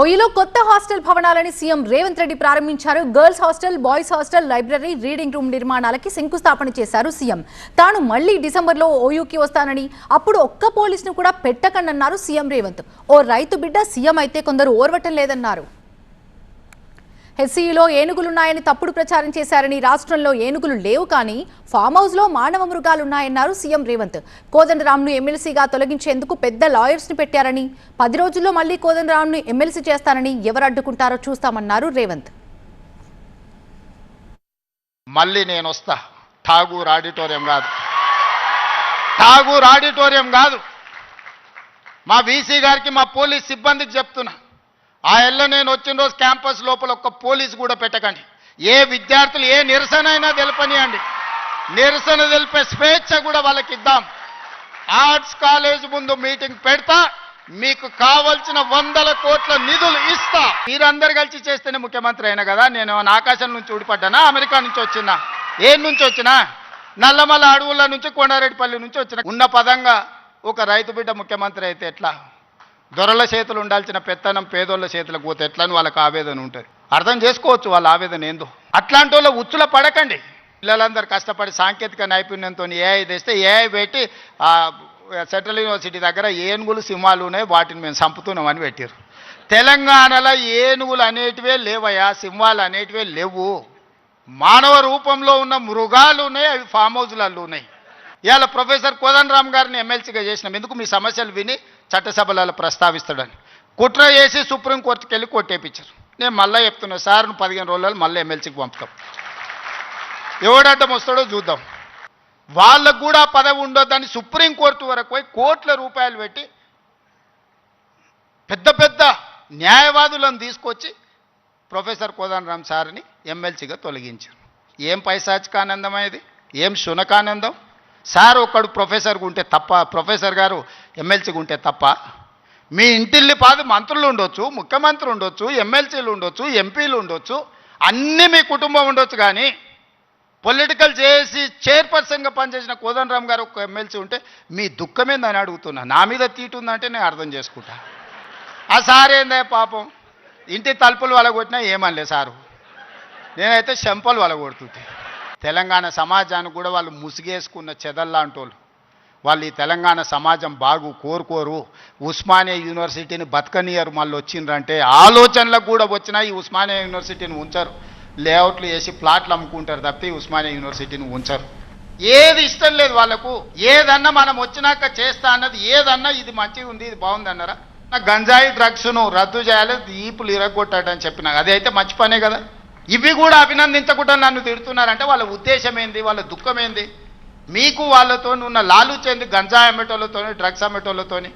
ఓయిలో కొత్త హాస్టల్ భవనాలని సీఎం రేవంత్ రెడ్డి ప్రారంభించారు. Girls hostel, boys hostel, library, reading room నిర్మాణాలకి శంకుస్థాపన చేశారు సీఎం. తాను మళ్లీ డిసెంబర్లో ఓయూకి వస్తానని, అప్పుడు ఒక్క పోలీసును కూడా పెట్టకనన్నారు సీఎం రేవంత్. ఓ రైతు బిడ్డ సీఎం అయితే కొందరు ఓర్వటం లేదన్నారు. హెచ్సీలో ఏనుగులున్నాయని తప్పుడు ప్రచారం చేశారని, రాష్ట్రంలో ఏనుగులు లేవు కానీ ఫామ్ హౌస్లో మానవ మృగాలున్నాయన్నారు సీఎం రేవంత్. కోదండరాంను ఎమ్మెల్సీగా తొలగించేందుకు పెద్ద లాయర్స్ని పెట్టారని, 10 రోజుల్లో మళ్లీ కోదండరాంను ఎమ్మెల్సీ చేస్తానని, ఎవరు అడ్డుకుంటారో చూస్తామన్నారు రేవంత్. మళ్ళీ నేను వస్తా. ఠాగూర్ ఆడిటోరియం కాదు, ఠాగూర్ ఆడిటోరియం కాదు. మా వీసీ గారికి, మా పోలీస్ సిబ్బందికి చెప్తున్నా, ఆ ఎల్ల నేను వచ్చిన రోజు క్యాంపస్ లోపల ఒక్క పోలీసు కూడా పెట్టకండి. ఏ విద్యార్థులు ఏ నిరసన అయినా తెలపనియండి, నిరసన తెలిపే స్వేచ్ఛ కూడా వాళ్ళకి ఇద్దాం. ఆర్ట్స్ కాలేజ్ ముందు మీటింగ్ పెడతా, మీకు కావలసిన 100 కోట్ల నిధులు ఇస్తా. మీరందరు కలిసి చేస్తేనే ముఖ్యమంత్రి అయినా కదా. నేను ఆకాశం నుంచి ఊడిపడ్డానా, అమెరికా నుంచి వచ్చినా, ఏం నుంచి వచ్చినా, నల్లమల్ల అడవుల నుంచి, కొండారెడ్డిపల్లి నుంచి వచ్చిన. ఉన్న పదంగా ఒక రైతు బిడ్డ ముఖ్యమంత్రి అయితే ఎట్లా? దొరల చేతులు ఉండాల్సిన పెత్తనం పేదోళ్ళ చేతులకు పోతే ఎట్లా అని వాళ్ళకి ఆవేదన ఉంటుంది. అర్థం చేసుకోవచ్చు వాళ్ళ ఆవేదన ఏందో. అట్లాంటి వాళ్ళ ఉచ్చుల పడకండి. పిల్లలందరూ కష్టపడి సాంకేతిక నైపుణ్యంతో ఏఐ తెస్తే ఏఐ పెట్టి సెంట్రల్ యూనివర్సిటీ దగ్గర ఏనుగులు సింహాలు ఉన్నాయి, వాటిని మేము చంపుతున్నామని పెట్టారు. తెలంగాణలో ఏనుగులు అనేటివే లేవయా, సింహాలు అనేటివే లేవు. మానవ రూపంలో ఉన్న మృగాలు ఉన్నాయి, అవి ఫామ్ హౌస్లలో ఉన్నాయి. ఇవాళ ప్రొఫెసర్ కోదండరాం గారిని ఎమ్మెల్సీగా చేసినాం. ఎందుకు? మీ సమస్యలు విని చట్టసభలలో ప్రస్తావిస్తాడని. కుట్ర చేసి సుప్రీంకోర్టుకి వెళ్ళి కొట్టేపించారు. నేను మళ్ళీ చెప్తున్నా, సార్ 15 రోజులు మళ్ళీ ఎమ్మెల్సీకి పంపుతాం. ఎవడడ్డం వస్తాడో చూద్దాం. వాళ్ళకు కూడా పదవి ఉండొద్దని సుప్రీంకోర్టు వరకు పోయి కోట్ల రూపాయలు పెట్టి పెద్ద పెద్ద న్యాయవాదులను తీసుకొచ్చి ప్రొఫెసర్ కోదండరాం సార్ని ఎమ్మెల్సీగా తొలగించారు. ఏం పైశాచికానందం ఇది, ఏం శునకానందం? సార్ ఒక్కడు ప్రొఫెసర్గా ఉంటే తప్ప, ప్రొఫెసర్ గారు ఎమ్మెల్సీగా ఉంటే తప్ప? మీ ఇంటిల్లి పాది మంత్రులు ఉండొచ్చు, ముఖ్యమంత్రి ఉండొచ్చు, ఎమ్మెల్సీలు ఉండొచ్చు, ఎంపీలు ఉండొచ్చు, అన్నీ మీ కుటుంబం ఉండొచ్చు. కానీ పొలిటికల్ చేసి చైర్పర్సన్గా పనిచేసిన కోదండరాం గారు ఒక ఎమ్మెల్సీ ఉంటే మీ దుఃఖమేందని అడుగుతున్నా. నా మీద తీటు ఉందంటే నేను అర్థం చేసుకుంటా. ఆ సార్ ఏందే పాపం, ఇంటి తలుపులు వలగొట్టినా ఏమనలే సారు. నేనైతే చెంపలు వలగొడుతుంటే. తెలంగాణ సమాజానికి కూడా వాళ్ళు ముసిగేసుకున్న చెదల్లాంటి వాళ్ళు ఈ తెలంగాణ సమాజం బాగు కోరుకోరు. ఉస్మానియా యూనివర్సిటీని బతకనియరు. మళ్ళీ వచ్చిండ్రంటే ఆలోచనలకు కూడా వచ్చినా ఈ ఉస్మానియా యూనివర్సిటీని ఉంచరు. లేఅవుట్లు వేసి ప్లాట్లు అమ్ముకుంటారు తప్పితే ఉస్మానియా యూనివర్సిటీని ఉంచరు. ఏది ఇష్టం లేదు వాళ్ళకు. ఏదన్నా మనం వచ్చినాక చేస్తా అన్నది ఏదన్నా ఇది మంచిగా ఉంది, ఇది బాగుంది అన్నారా? నాకు గంజాయి డ్రగ్స్ను రద్దు చేయాలి, ఈపులు ఇరగొట్టాడని చెప్పినా అది అయితే మంచి పనే కదా. ఇవి కూడా అభినందించకుండా నన్ను తిడుతున్నారంటే వాళ్ళ ఉద్దేశం ఏంది, వాళ్ళ దుఃఖం ఏంది? మీకు వాళ్ళతో ఉన్న లాలుచేంది గంజాయి అమ్మేటోళ్ళతోని, డ్రగ్స్ అమ్మేటోళ్ళతోని.